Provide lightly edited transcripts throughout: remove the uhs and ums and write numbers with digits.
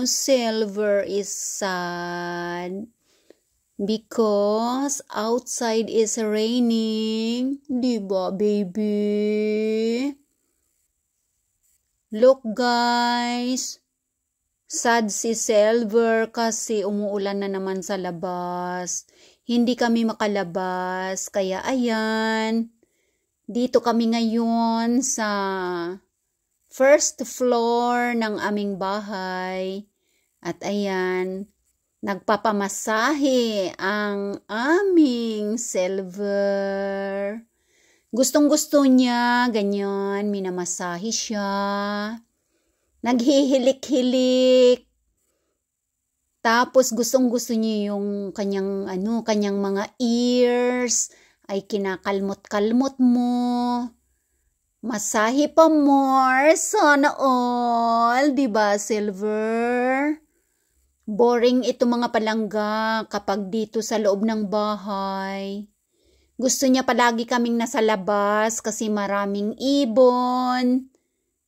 Silver is sad because outside is raining. Diba, baby? Look, guys. Sad si Silver kasi umuulan na naman sa labas. Hindi kami makalabas. Kaya ayan. Dito kami ngayon sa first floor ng aming bahay. At ayan, nagpapamasahe ang aming Silver. Gustong-gusto niya, ganyan, minamasahe siya. Naghihilik-hilik. Tapos gustong-gusto niya yung kanyang mga ears ay kinakalmot-kalmot mo. Masahe pa more, sana all, diba, Silver? Boring ito mga palangga kapag dito sa loob ng bahay. Gusto niya palagi kaming nasa labas kasi maraming ibon.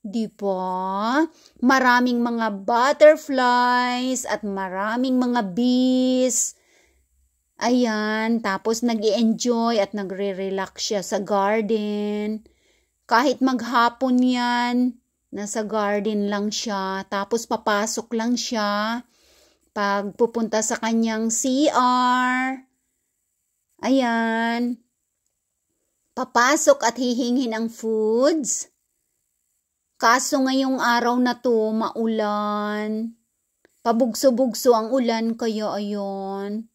Diba? Maraming mga butterflies at maraming mga bees. Ayan, tapos nag-i-enjoy at nagre-relax siya sa garden. Kahit maghapon yan, nasa garden lang siya. Tapos papasok lang siya pag pupunta sa kanyang CR. Ayan, papasok at hihingin ang foods. Kaso ngayong araw na to, maulan. Pabugso-bugso ang ulan, kaya ayun.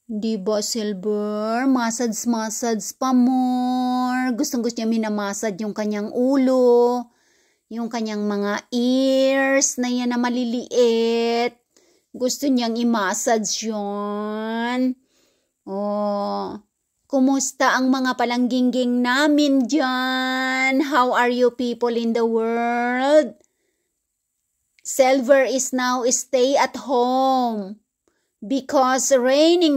Diba, Silver? Massage pa more. Gustong-gusto niya minamasad yung kanyang ulo. Yung kanyang mga ears na yan na maliliit. Gusto niyang i-massage yun. Oh, kumusta ang mga palanggingging namin dyan? How are you people in the world? Silver is now stay at home. Because raining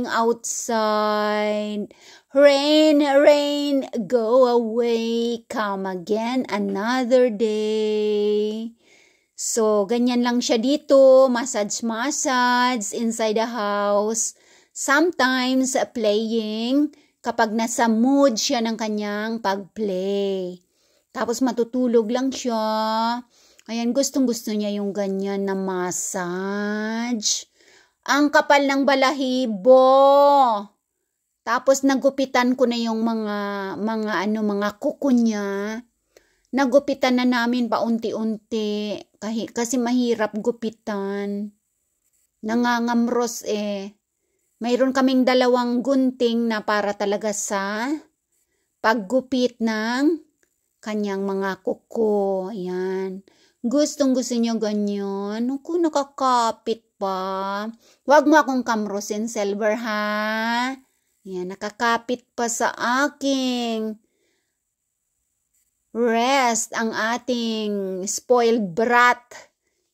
outside. Rain, go away, come again another day. So, ganyan lang siya dito, massage inside the house. Sometimes playing kapag nasa mood siya ng kanyang pag-play. Tapos matutulog lang siya. Ayan, gustong-gusto niya yung ganyan na massage. Ang kapal ng balahibo. Tapos nagupitan ko na yung mga kuko niya. Nagupitan na namin paunti-unti kasi mahirap gupitan. Nangangamros eh. Mayroon kaming 2 gunting na para talaga sa paggupit ng kanyang mga kuko. Ayan. Gustong-gusto niyo ganyan. Kung nakakapit pa. Huwag mo akong kamrosin, Silver, ha? Yan, nakakapit pa sa aking rest ang ating spoiled brat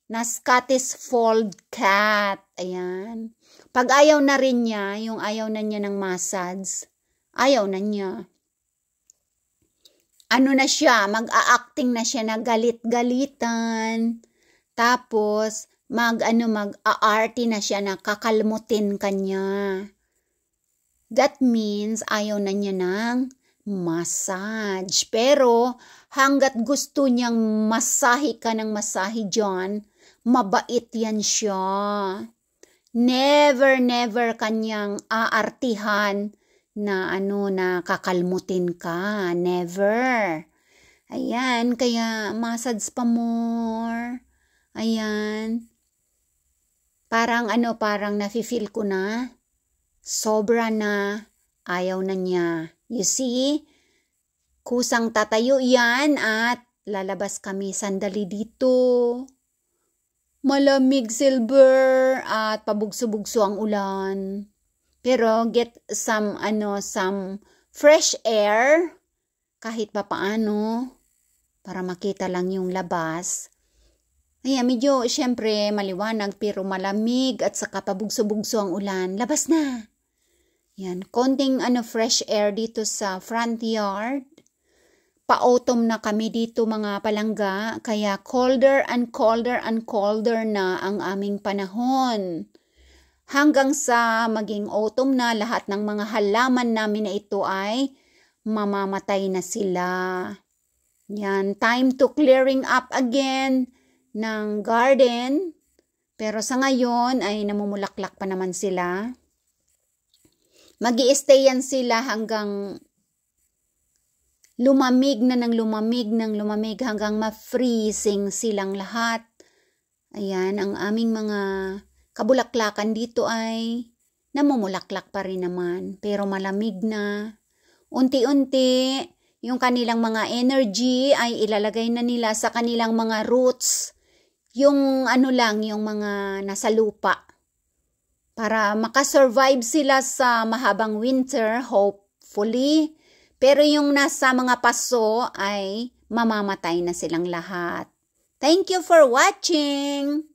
na Scottish Fold Cat. Ayan. Pag ayaw na rin niya, yung ayaw na niya ng massage, ayaw na niya. Ano na siya, mag-a-acting na siya na galit-galitan. Tapos, mag-aarty na siya na kakalmutin kanya. That means, ayaw na niya ng massage. Pero, hanggat gusto niyang masahe ka ng masahe dyan, mabait yan siya. Never kanyang aartihan na na kakalmutin ka. Never. Ayan, kaya massage pa more. Ayan. Parang nafe-feel ko na. Sobra na. Ayaw na niya. You see? Kusang tatayo yan at lalabas kami sandali dito. Malamig, Silver, at pabugso-bugso ang ulan. Pero get some fresh air kahit pa paano para makita lang yung labas. Ayan, medyo syempre maliwanag pero malamig at saka pabugso-bugso ang ulan. Labas na. Yan, konting fresh air dito sa front yard Pa-autumn na kami dito mga palangga, kaya colder and colder and colder na ang aming panahon. Hanggang sa maging autumn na, lahat ng mga halaman namin na ito ay mamamatay na sila. Yan, time to clearing up again ng garden. Pero sa ngayon ay namumulaklak pa naman sila. Mag-i-stay yan sila hanggang lumamig hanggang ma-freezing silang lahat. Ayan, ang aming mga kabulaklakan dito ay namumulaklak pa rin naman. Pero malamig na. Unti-unti, yung kanilang mga energy ay ilalagay na nila sa kanilang mga roots. Yung yung mga nasa lupa. Para makasurvive sila sa mahabang winter, hopefully. Pero yung nasa mga paso ay mamamatay na silang lahat. Thank you for watching!